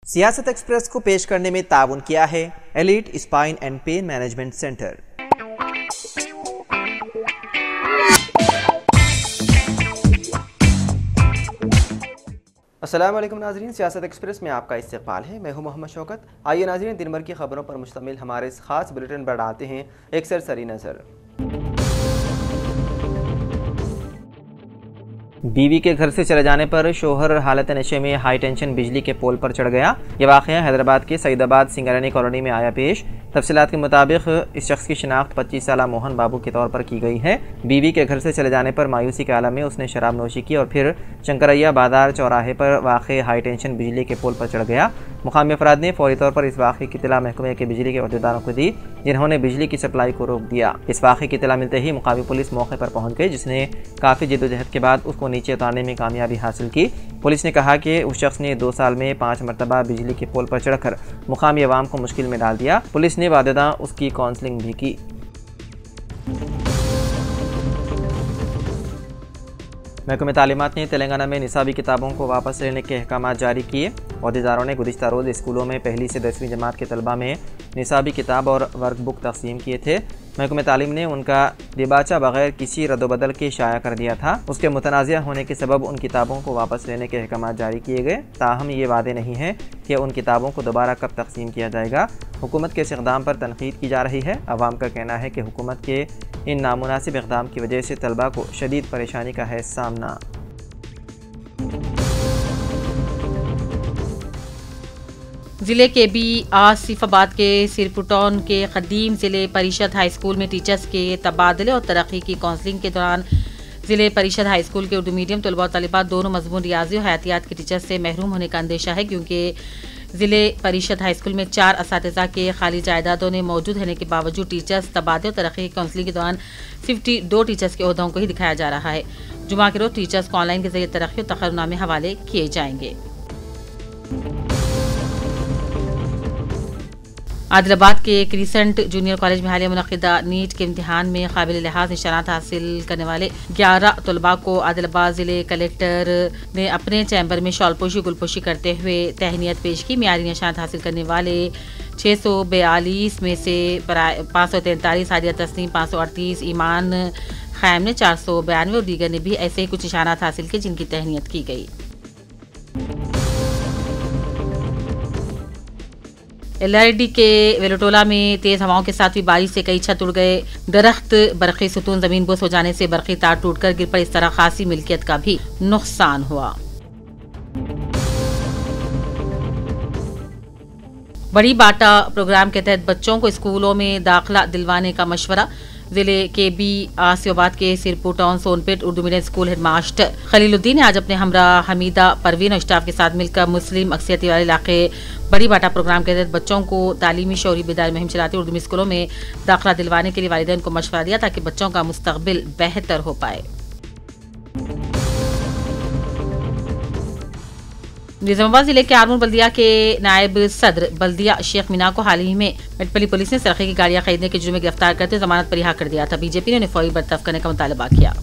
सियासत एक्सप्रेस को पेश करने में ताउन किया है elite spine and pain management centre. अस्सलाम वालेकुम नाज़रीन, सियासत एक्सप्रेस में आपका इस्तकबाल है। मैं हूं मोहम्मद शौकत। आइए नाज़रीन, दिन भर की खबरों पर मुश्तमिल हमारे इस खास बुलेटिन पर डालते हैं एक सरसरी नज़र। बीवी के घर से चले जाने पर शोहर हालत नशे में हाई टेंशन बिजली के पोल पर चढ़ गया। यह वाक़या हैदराबाद के सईदाबाद सिंगरानी कॉलोनी में आया पेश। तफसीलात के मुताबिक इस शख्स की शिनाख्त 25 साला मोहन बाबू के तौर पर की गई है। बीवी के घर से चले जाने पर मायूसी के आलम में उसने शराब नोशी की और फिर शंकरैया बाजार चौराहे पर वाक़े हाई टेंशन बिजली के पोल पर चढ़ गया। मुकामी अफराद ने फौरी तौर पर इस वाक़े की इत्तला महकमे के बिजली के अहदेदारों को दी, जिन्होंने बिजली की सप्लाई को रोक दिया। इस वाक़े की इत्तला मिलते ही मुकामी पुलिस मौके पर पहुंच गई, जिसने काफ़ी जद्दोजहद के बाद उसको नीचे उतारने में कामयाबी हासिल की। पुलिस ने कहा कि उस शख्स ने 2 साल में 5 मरतबा बिजली के पोल पर चढ़कर मुकामी अवाम को मुश्किल में डाल दिया। पुलिस ने वाददा उसकी काउंसलिंग भी की। महकमे तालीमात ने तेलंगाना में निसाबी किताबों को वापस लेने के अहकाम जारी किए। अहदेदारों ने गुज़िश्ता रोज़ स्कूलों में पहली से 10वीं जमात के तलबा में निसाबी किताब और वर्क बुक तक़सीम किए थे। महकमे तालीम ने उनका दिबाचा बगैर किसी रद्दबदल के शाया कर दिया था। उसके मुतनाज़िया होने के सबब उन किताबों को वापस लेने के अहकाम जारी किए गए। ताहम ये वादे नहीं है कि उन किताबों को दोबारा कब तक़सीम किया जाएगा। हुकूमत के इस इक़दाम पर तनक़ीद की जा रही है। अवाम का कहना है कि हुकूमत के इन नामुनासिब इक़दाम की वजह से तलबा को शदीद परेशानी का है सामना। ज़िले के बी आसिफाबाद के सिरपुटौन के क़दीम ज़िले परिषद हाई स्कूल में टीचर्स के तबादले और तरक्की की काउंसलिंग के दौरान ज़िले परिषद हाई स्कूल के उर्दू मीडियम तलबा और तलिबात दोनों मज़मून रियाजी और हयातियात के टीचर्स से महरूम होने का अंदेशा है, क्योंकि ज़िले परिषद हाई स्कूल में 4 असातिज़ा के खाली जायदादों ने मौजूद रहने के बावजूद टीचर्स तबादले और तरक्की की काउंसलिंग के दौरान 52 टीचर्स के ओहदों को ही दिखाया जा रहा है। जुमा के रोज़ टीचर्स को ऑनलाइन के जरिए तरक्की और तक़र्रुनामे हवाले किए जाएंगे। आदिलाबाद के क्रिसेंट जूनियर कॉलेज में हालिया मुनक़िदा नीट के इम्तिहान में काबिल लिहाज निशानात हासिल करने वाले 11 तलबा को आदिलाबाद ज़िले कलेक्टर ने अपने चैम्बर में शॉलपोशी गुलपोशी करते हुए तहनीत पेश की। मियारी निशानात हासिल करने वाले 642 में से 543 हादिया तस्नीम 538, ईमान खैम ने 492 और दीगर ने भी ऐसे ही कुछ निशानात हासिल किए जिनकी तहनीत की गई। LRD के वेलोटोला में तेज हवाओं के साथ हुई बारिश से कई छत उड़ गए। दरख्त बरक़ी सुतून जमीन बोस हो जाने से बरक़ी तार टूटकर गिर पड़े। इस तरह खासी मिल्कियत का भी नुकसान हुआ। बड़ी बाटा प्रोग्राम के तहत बच्चों को स्कूलों में दाखिला दिलवाने का मशवरा। जिले के बी आसिफाबाद के सिरपुटौन Sonpeth Urdu medium school headmaster खलीलुद्दीन ने आज अपने हमरा हमीदा परवीन और स्टाफ के साथ मिलकर मुस्लिम अक्सरियती वाले इलाके बड़ी बाटा प्रोग्राम के तहत बच्चों को तालीमी शौरी बेदारी मुहिम चलाते उर्दू स्कूलों में दाखिला दिलवाने के लिए वालिदैन को मशवरा दिया ताकि बच्चों का मुस्तकबिल बेहतर हो पाए। निजामाबाद जिले के आरमूर बल्दिया के नायब सदर बल्दिया शेख मीना को हाल ही में मेटपल्ली पुलिस ने सरखे की गाड़ियां खरीदने के जुर्म में गिरफ्तार करते जमानत पर रिहा कर दिया था। बीजेपी ने उन्हें फौरी बर्ताव करने का मुतालबा किया।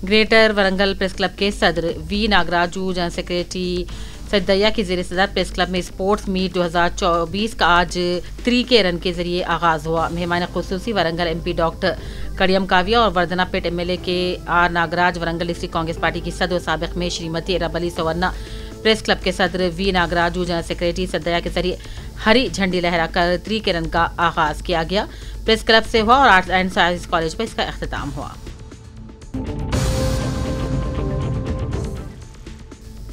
ग्रेटर वरंगल प्रेस क्लब के सदर वी नागराजू, जनरल सेक्रेटरी सैदया की ज़ेर सदारत प्रेस क्लब में स्पोर्ट्स मीट 2024 का आज तरीके रन के जरिए आगाज हुआ। मेहमान खुसूसी वरंगल MP डॉक्टर कड़ियम काविया और वर्धनापेट MLA के R Nagaraj, Warangal district Congress party की सदर साबिक में श्रीमती रबली सवर्णा, प्रेस क्लब के सदर V Nagaraju, general secretary Saidaiah के जरिए हरी झंडी लहराकर तरीके रन का आगाज किया गया। प्रेस क्लब से हुआ और आर्ट्स एंड साइंस कॉलेज पर इसका अख्तिताम हुआ।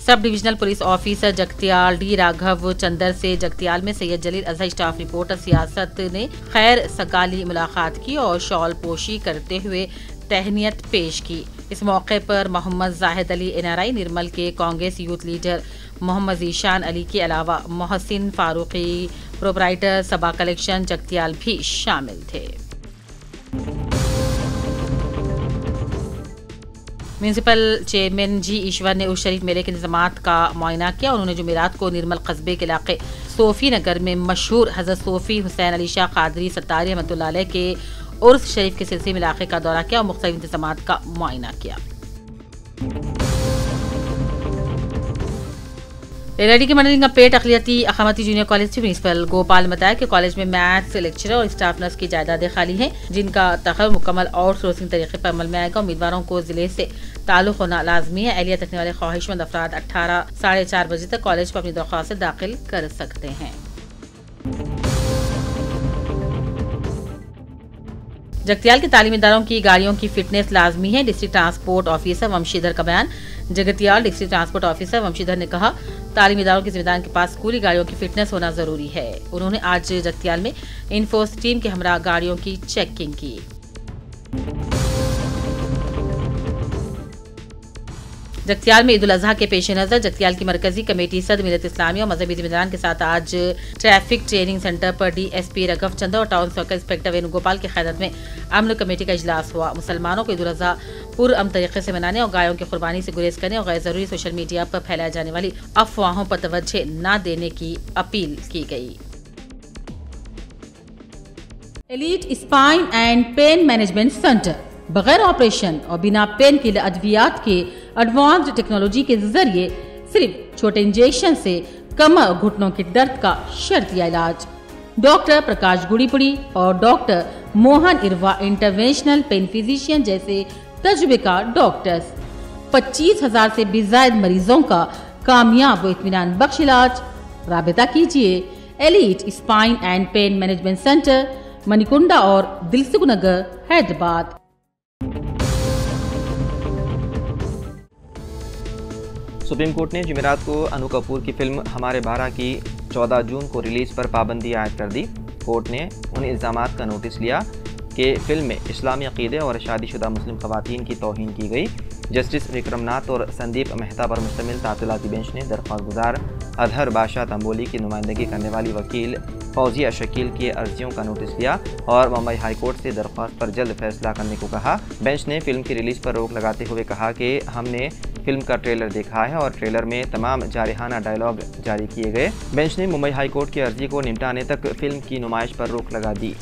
Sub divisional police officer Jagtial D Raghav Chander से जगतियाल में सैयद जलील अजहर स्टाफ रिपोर्टर सियासत ने खैर सगाली मुलाकात की और शॉल पोशी करते हुए तहनीत पेश की। इस मौके पर मोहम्मद जाहिद अली NRI, निर्मल के कांग्रेस यूथ लीडर मोहम्मद ज़ीशान अली के अलावा मोहसिन फारूकी, प्रोपराइटर सबा कलेक्शन जगतियाल भी शामिल थे। म्यूनसिपल चेयरमैन G ईश्वर ने उस शरीफ मेले के इंतजामात का मुआयना किया। उन्होंने जुमेरात को निर्मल कस्बे के इलाके सोफी नगर में मशहूर हज़रत सोफी हुसैन अली शाह कादरी सत्तारी रहमतुल्लाह अलैह के उर्स शरीफ के सिलसिले में इलाके का दौरा किया और मुख्तलिफ इंतजामात का मुआयना किया। रेडी के मंडलिंग पेट अखिलियती अखामती जूनियर कॉलेज के प्रिंसिपल गोपाल ने बताया कि कॉलेज में मैथ्स लेक्चरर और स्टाफ नर्स की जायदादें खाली हैं, जिनका तखर मुकम्मल आउटसोर्सिंग तरीके पर अमल में आएगा। उम्मीदवारों को जिले से ताल्लुक होना लाजमी है। एहलियत रखने वाले ख्वाहिशमंद अफराद 18 साढ़े 4 बजे तक कॉलेज को अपनी दरख्वास्त दाखिल कर सकते हैं। जगतियाल के तालीमी इदारों की गाड़ियों की फिटनेस लाजमी है। डिस्ट्रिक्ट ट्रांसपोर्ट ऑफिसर वंशीधर का बयान। Jagtial district transport officer Vanshidhar ने कहा, तालीमी इदारों के जिम्मेदार के पास स्कूली गाड़ियों की फिटनेस होना जरूरी है। उन्होंने आज जगतियाल में इन्फोर्स टीम के हमरा गाड़ियों की चेकिंग की। जगतियाल में ईद उल अजहा के पेश नजर जगतियाल की मरकजी कमेटी सदर मिलत इस्लामी और मजहबी जिम्मेदारान के साथ आज ट्रैफिक ट्रेनिंग सेंटर पर DSP रगफ चंदा और टाउन सर्कल इंस्पेक्टर वेणुगोपाल की क़यादत में अमन कमेटी का इजलास हुआ। मुसलमानों को ईद उल अजहा पुरअमन तरीके से मनाने और गायों की कुर्बानी से गुरेज करने और गैर जरूरी सोशल मीडिया पर फैलाई जाने वाली अफवाहों पर तवज्जो न देने की अपील की गई। Elite spine and pain management centre बगैर ऑपरेशन और बिना पेन किलर अद्वियात के एडवांस्ड टेक्नोलॉजी के जरिए सिर्फ छोटे इंजेक्शन से कमर और घुटनों के दर्द का शर्तिया इलाज। डॉक्टर प्रकाश गुड़ीपुड़ी और doctor Mohan Irva interventional pain physician जैसे तजुर्बेकार डॉक्टर्स 25,000 से भी ज्यादा मरीजों का कामयाब व इत्मीनान बख्श इलाज। राबिता कीजिए elite spine and pain management centre, Manikunda और दिलसुख नगर, हैदराबाद। सुप्रीम कोर्ट ने जुमेरात को अनु कपूर की फिल्म हमारे बारह की 14 जून को रिलीज पर पाबंदी आयद कर दी। कोर्ट ने उन इल्ज़ामात का नोटिस लिया कि फिल्म में इस्लामी अक़ीदे और शादीशुदा मुस्लिम ख़वातीन की तौहीन की गई। जस्टिस विक्रमनाथ और संदीप मेहता पर मुश्तमिल तातीलाती बेंच ने दरख्वास्त गुजार अजहर बादशाह तंबोली की नुमाइंदगी करने वाली वकील फौजिया शकील की अर्जियों का नोटिस लिया और मुंबई हाई कोर्ट से दरख्वास्त पर जल्द फैसला करने को कहा। बेंच ने फिल्म की रिलीज पर रोक लगाते हुए कहा कि हमने फिल्म का ट्रेलर देखा है और ट्रेलर में तमाम जारिहाना डायलॉग जारी किए गए। बेंच ने मुंबई हाई कोर्ट की अर्जी को निपटाने तक फिल्म की नुमाइश पर रोक लगा दी।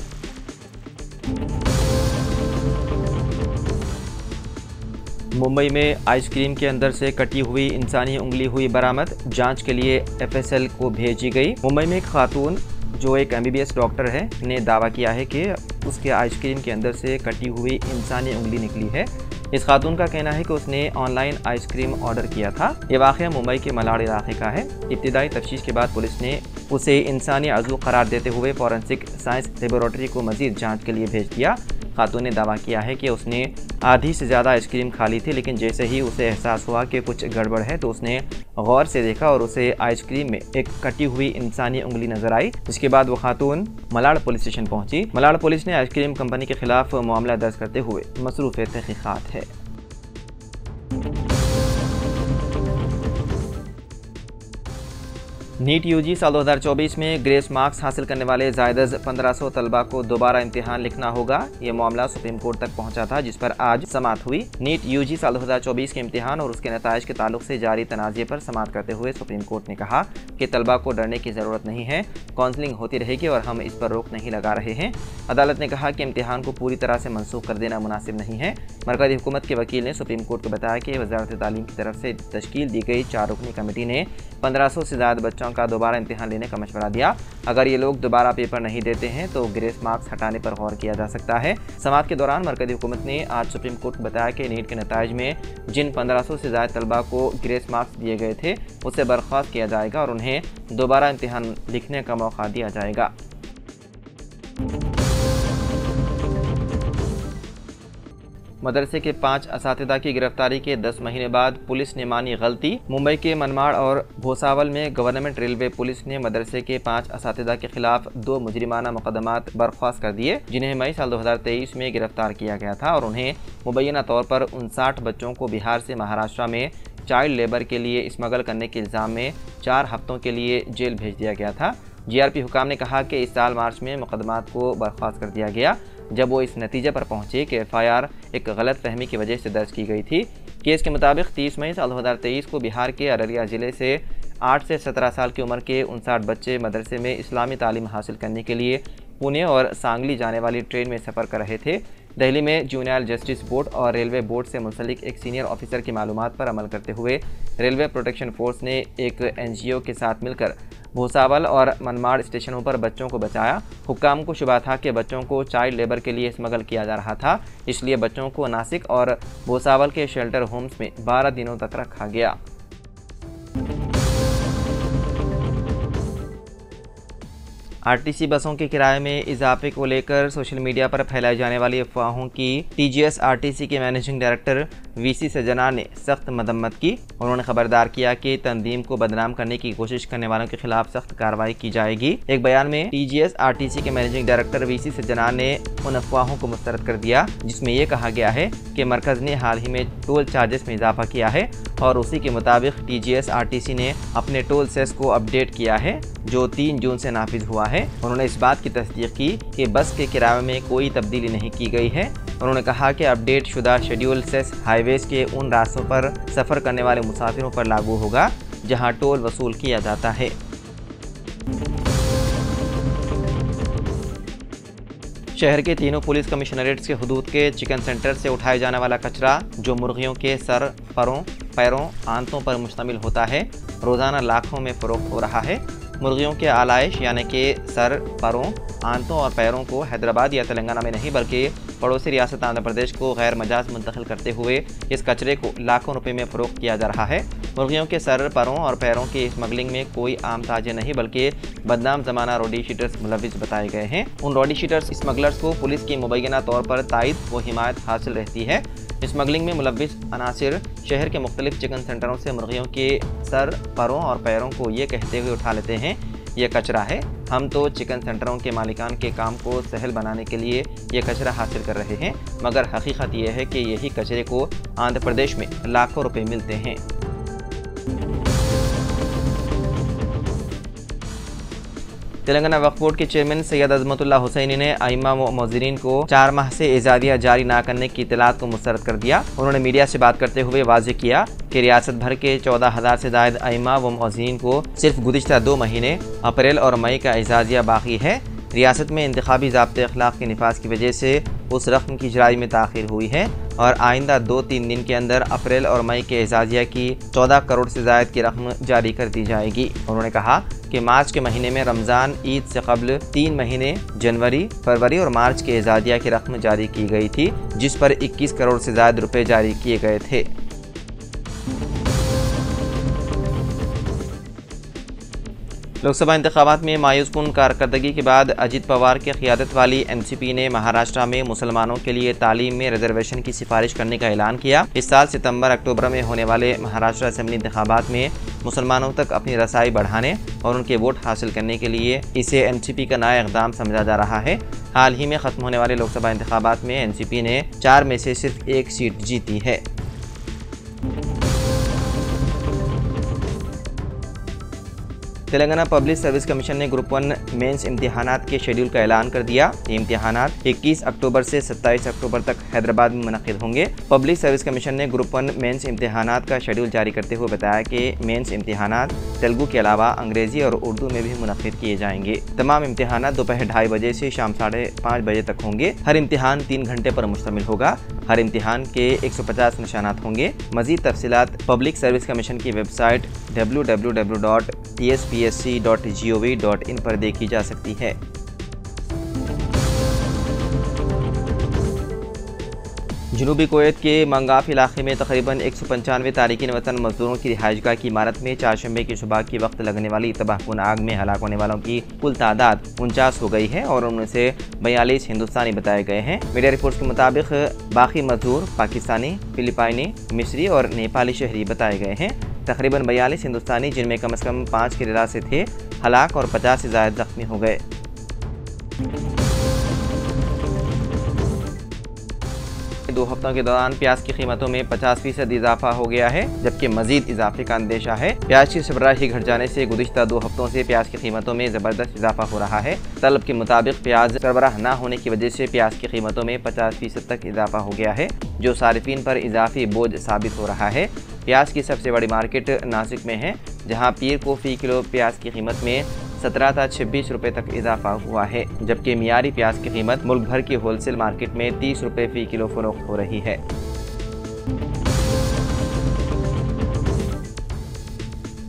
मुंबई में आइसक्रीम के अंदर से कटी हुई इंसानी उंगली हुई बरामद, जांच के लिए FSL को भेजी गई। मुंबई में एक खातून जो एक MBBS डॉक्टर है ने दावा किया है कि उसके आइसक्रीम के अंदर से कटी हुई इंसानी उंगली निकली है। इस खातून का कहना है कि उसने ऑनलाइन आइसक्रीम ऑर्डर किया था। ये वाक़या मुंबई के मलाड इलाके का है। इब्तिदाई तफ्तीश के बाद पुलिस ने उसे इंसानी अज़ू करार देते हुए फॉरेंसिक साइंस लेबोरेटरी को मज़ीद जांच के लिए भेज दिया। खातून ने दावा किया है कि उसने आधी से ज़्यादा आइसक्रीम खा ली थी, लेकिन जैसे ही उसे एहसास हुआ कि कुछ गड़बड़ है तो उसने गौर से देखा और उसे आइसक्रीम में एक कटी हुई इंसानी उंगली नजर आई। जिसके बाद वो खातून मलाड पुलिस स्टेशन पहुंची। मलाड पुलिस ने आइसक्रीम कंपनी के खिलाफ मामला दर्ज करते हुए मसरूफ़ तहक़ीक़ात है। नीट UG साल 2024 में ग्रेस मार्क्स हासिल करने वाले ज़ायद 1500 तलबा को दोबारा इम्तिहान लिखना होगा। ये मामला सुप्रीम कोर्ट तक पहुंचा था, जिस पर आज समाअत हुई। नीट UG साल 2024 के इम्तिहान और उसके नताइज के ताल्लुक से जारी तनाज़े पर समाअत करते हुए सुप्रीम कोर्ट ने कहा कि तलबा को डरने की ज़रूरत नहीं है, काउंसलिंग होती रहेगी और हम इस पर रोक नहीं लगा रहे हैं। अदालत ने कहा कि इम्तिहान को पूरी तरह से मनसूख कर देना मुनासिब नहीं है। मरकज़ी हुकूमत के वकील ने सुप्रीम कोर्ट को बताया कि वज़ारत तालीम की तरफ से तश्कील दी गई 4 रुकनी कमेटी ने 1500 से ज़्यादा बच्चों का दोबारा इम्तिहान लेने का मशवरा दिया। अगर ये लोग दोबारा पेपर नहीं देते हैं तो ग्रेस मार्क्स हटाने पर गौर किया जा सकता है। समाअत के दौरान मरकज़ी हुकूमत ने आज सुप्रीम कोर्ट को बताया कि नीट के नताइज में जिन 1500 से ज़्यादा तलबा को ग्रेस मार्क्स दिए गए थे उसे बर्खास्त किया जाएगा और उन्हें दोबारा इम्तिहान लिखने का मौका दिया जाएगा। मदरसे के 5 असातिज़ा की गिरफ्तारी के 10 महीने बाद पुलिस ने मानी गलती। मुंबई के मनमाड़ और भोसावल में गवर्नमेंट रेलवे पुलिस ने मदरसे के 5 असातिज़ा के खिलाफ 2 मुजरिमाना मुकदमात बर्खास्त कर दिए, जिन्हें मई साल 2023 में गिरफ्तार किया गया था और उन्हें मुबैना तौर पर 59 बच्चों को बिहार से महाराष्ट्र में चाइल्ड लेबर के लिए स्मगल करने के इल्ज़ाम में 4 हफ्तों के लिए जेल भेज दिया गया था। GRP हुकाम ने कहा कि इस साल मार्च में मुकदमात को बर्खास्त कर दिया गया, जब वो इस नतीजे पर पहुंचे कि FIR एक गलत फहमी की वजह से दर्ज की गई थी। केस के मुताबिक 30 मई साल 2023 को बिहार के अररिया ज़िले से 8 से 17 साल की उम्र के 59 बच्चे मदरसे में इस्लामी तालीम हासिल करने के लिए पुणे और सांगली जाने वाली ट्रेन में सफ़र कर रहे थे। दिल्ली में जूनियर जस्टिस बोर्ड और रेलवे बोर्ड से मुंसलिक एक सीनियर ऑफिसर की मालूमात पर अमल करते हुए रेलवे प्रोटेक्शन फोर्स ने एक NGO के साथ मिलकर भूसावल और मनमाड़ स्टेशनों पर बच्चों को बचाया। हुक्काम को शुबा था कि बच्चों को चाइल्ड लेबर के लिए स्मगल किया जा रहा था, इसलिए बच्चों को नासिक और भूसावल के शेल्टर होम्स में 12 दिनों तक रखा गया। RTC बसों के किराए में इजाफे को लेकर सोशल मीडिया पर फैलाई जाने वाली अफवाहों की TGS RTC के मैनेजिंग डायरेक्टर VC सजना ने सख्त मदम्मत की। उन्होंने खबरदार किया कि तंजीम को बदनाम करने की कोशिश करने वालों के खिलाफ सख्त कार्रवाई की जाएगी। एक बयान में TGS RTC के मैनेजिंग डायरेक्टर VC सजना ने उन अफवाहों को मुस्तरद कर दिया जिसमें यह कहा गया है कि मरकज़ ने हाल ही में टोल चार्जेस में इजाफा किया है और उसी के मुताबिक TGS RTC ने अपने टोल सेस को अपडेट किया है जो 3 जून से नाफिज हुआ है। उन्होंने इस बात की तस्दीक की कि बस के किराए में कोई तब्दीली नहीं की गई है। उन्होंने कहा कि अपडेट शुदा शेड्यूल सेस हाईवेज के उन रास्तों पर सफ़र करने वाले मुसाफिरों पर लागू होगा जहां टोल वसूल किया जाता है। शहर के तीनों पुलिस कमिश्नरेट्स के हुदूद के चिकन सेंटर से उठाए जाने वाला कचरा जो मुर्गियों के सर, परों, पैरों, आंतों पर मुश्तमिल होता है, रोज़ाना लाखों में फ़रोख्त हो रहा है। मुर्गियों के आलाइश यानी कि सर, परों, आंतों और पैरों को हैदराबाद या तेलंगाना में नहीं बल्कि पड़ोसी रियासत आंध्र प्रदेश को गैर मजाज मुंतकिल करते हुए इस कचरे को लाखों रुपए में फ़रोख्त किया जा रहा है। मुर्गियों के सर, परों और पैरों की स्मगलिंग में कोई आम ताजे नहीं बल्कि बदनाम ज़माना रोडी शीटर्स मुलविस बताए गए हैं। उन रोडी शीटर्स स्मगलर्स को पुलिस की मुबैना तौर पर तायद व हिमायत हासिल रहती है। स्मगलिंग में मुलविस अनासिर शहर के मुख्तलिफ चिकन सेंटरों से मुर्गियों के सर, परों और पैरों को ये कहते हुए उठा लेते हैं ये कचरा है। हम तो चिकन सेंटरों के मालिकान के काम को सहल बनाने के लिए ये कचरा हासिल कर रहे हैं, मगर हकीकत यह है कि यही कचरे को आंध्र प्रदेश में लाखों रुपए मिलते हैं। तेलंगाना वक्फ बोर्ड के चेयरमैन सैयद अजमतुल्लाह हुसैनी ने आइमा व मौज़रीन को 4 माह से एजाज़िया जारी न करने की इत्तलात को मुस्तरद कर दिया। उन्होंने मीडिया से बात करते हुए वाज़ेह किया कि रियासत भर के 14,000 से ज़ायद आइमा व मौज़रीन को सिर्फ गुज़िश्ता 2 महीने अप्रैल और मई का एजाज़िया बाकी है। रियासत में इंतखाबी ज़ाब्ते अखलाक के निफाज की वजह से उस रकम की इजराई में ताख़ीर हुई है और आइंदा 2-3 दिन के अंदर अप्रैल और मई के एजाज़िया की 14 करोड़ से ज़ायद की रकम जारी कर दी जाएगी। उन्होंने कहा कि मार्च के महीने में रमज़ान ईद से कबल 3 महीने जनवरी, फरवरी और मार्च के एजाज़िया की रकम जारी की गई थी जिस पर 21 करोड़ से ज़ायद रुपए जारी किए गए थे। लोकसभा इंतखाबात में मायूस कुन कारकर्दगी के बाद अजित पवार की क़ियादत वाली NCP ने महाराष्ट्र में मुसलमानों के लिए तालीम में रिजर्वेशन की सिफारिश करने का ऐलान किया। इस साल सितंबर-अक्टूबर में होने वाले महाराष्ट्र असेंबली इंतखाबात में मुसलमानों तक अपनी रसाई बढ़ाने और उनके वोट हासिल करने के लिए इसे NCP का नया इक़दाम समझा जा रहा है। हाल ही में ख़त्म होने वाले लोकसभा इंतखाबात में NCP ने 4 में से सिर्फ 1 सीट जीती है। तेलंगाना पब्लिक सर्विस कमीशन ने ग्रुप 1 मेंस इम्तिहानात के शेड्यूल का ऐलान कर दिया। ये इम्तिहानात 21 अक्टूबर से 27 अक्टूबर तक हैदराबाद में मुनक़िद होंगे। पब्लिक सर्विस कमीशन ने ग्रुप 1 मेंस इम्तिहानात का शेड्यूल जारी करते हुए बताया कि मेंस इम्तिहानात तेलुगु के अलावा अंग्रेज़ी और उर्दू में भी मुनक़िद किए जाएंगे। तमाम इम्तिहानात दोपहर 2:30 बजे से शाम 5:30 बजे तक होंगे। हर इम्तिहान 3 घंटे पर मुश्तमिल होगा। हर इम्तिहान के 150 निशानात होंगे। मज़ीद तफसीलात पब्लिक सर्विस कमीशन की वेबसाइट www.tspsc.gov.in पर देखी जा सकती है। जनूबी कुवैत के मंगाफ इलाके में तकरीबन 195 तारिकीन वतन मजदूरों की रिहाइशगाह की इमारत में 4 शंबे की सुबह की वक्त लगने वाली तबाहकुन आग में हलाक होने वालों की कुल तादाद 49 हो गई है और उनमें से 42 हिंदुस्तानी बताए गए हैं। मीडिया रिपोर्ट्स के मुताबिक बाकी मजदूर पाकिस्तानी, फिलिपाइनी, मिस्री और नेपाली शहरी बताए गए हैं। तकरीबन 42 हिंदुस्तानी जिनमें कम से कम 5 केरला से थे हलाक और 50 से ज़ायद जख्मी हो गए। दो हफ्तों के दौरान प्याज की कीमतों में 50% इजाफा हो गया है जबकि मजीद इजाफे का अंदेशा है। प्याज की सरबराही घट जाने से गुज़िश्ता 2 हफ्तों से प्याज की कीमतों में ज़बरदस्त इजाफा हो रहा है। तलब के मुताबिक प्याज सरबराह न होने की वजह से प्याज की कीमतों में 50% तक इजाफा हो गया है जो सारिफीन पर इजाफी बोझ साबित हो रहा है। प्याज की सबसे बड़ी मार्केट नासिक में है जहाँ पीर को फ़ी किलो प्याज की कीमत में 17 था 26 रुपए तक इजाफा हुआ है, जबकि मियारी प्याज की कीमत मुल्क भर की होलसेल मार्केट में 30 रुपए फी किलो फरोख्त हो रही है।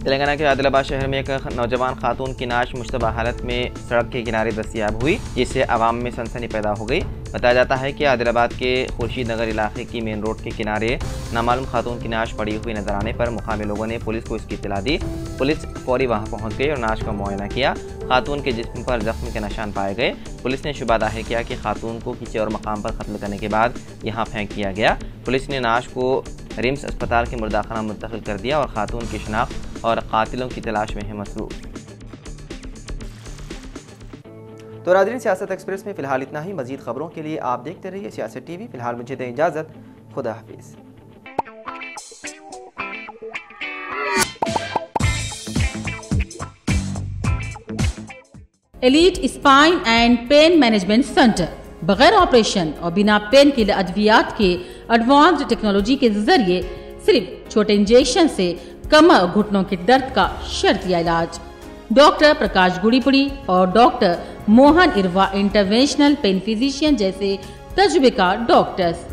तेलंगाना के आदिलाबाद शहर में एक नौजवान खातून की नाश मुश्तबा हालत में सड़क के किनारे दस्तयाब हुई, जिससे आवाम में सनसनी पैदा हो गई। बताया जाता है कि आदिलाबाद के खुर्शीद नगर इलाके की मेन रोड के किनारे नामालूम खातून की नाश पड़ी हुई नजर आने पर मुकामी लोगों ने पुलिस को इसकी इत्तला दी। पुलिस फौरी वहां पहुंच गई और नाश का मुआयना किया। खातून के जिस्म पर जख्म के निशान पाए गए। पुलिस ने शुबा दाहिर किया कि खातून को किसी और मकाम पर कत्ल करने के बाद यहाँ फेंक दिया गया। पुलिस ने नाश को रिम्स अस्पताल के मुर्दाखाना मुंतकिल कर दिया और खातून की शनाख्त और कातिलों की तलाश में है मसरूफ। तो नाज़रीन, सियासत एक्सप्रेस में फिलहाल इतना ही। मजीद खबरों के लिए आप देखते रहिए सियासत टीवी। फिलहाल मुझे दें इजाज़त। खुदा हाफिज़। Elite spine and pain management centre बगैर ऑपरेशन और बिना पेन किलर अद्वियात के एडवांस्ड टेक्नोलॉजी के जरिए सिर्फ छोटे इंजेक्शन से कमर और घुटनों के दर्द का शर्तिया इलाज। डॉक्टर प्रकाश गुड़ीपुड़ी और doctor Mohan Irva interventional pain physician जैसे तजुर्बेकार डॉक्टर्स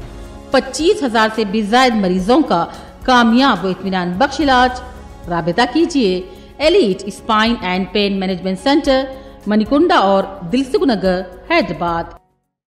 25,000 से भी ज्यादा मरीजों का कामयाब व इत्मीनान बख्श इलाज। राबिता कीजिए elite spine and pain management centre, Manikunda और दिलसुख नगर, हैदराबाद।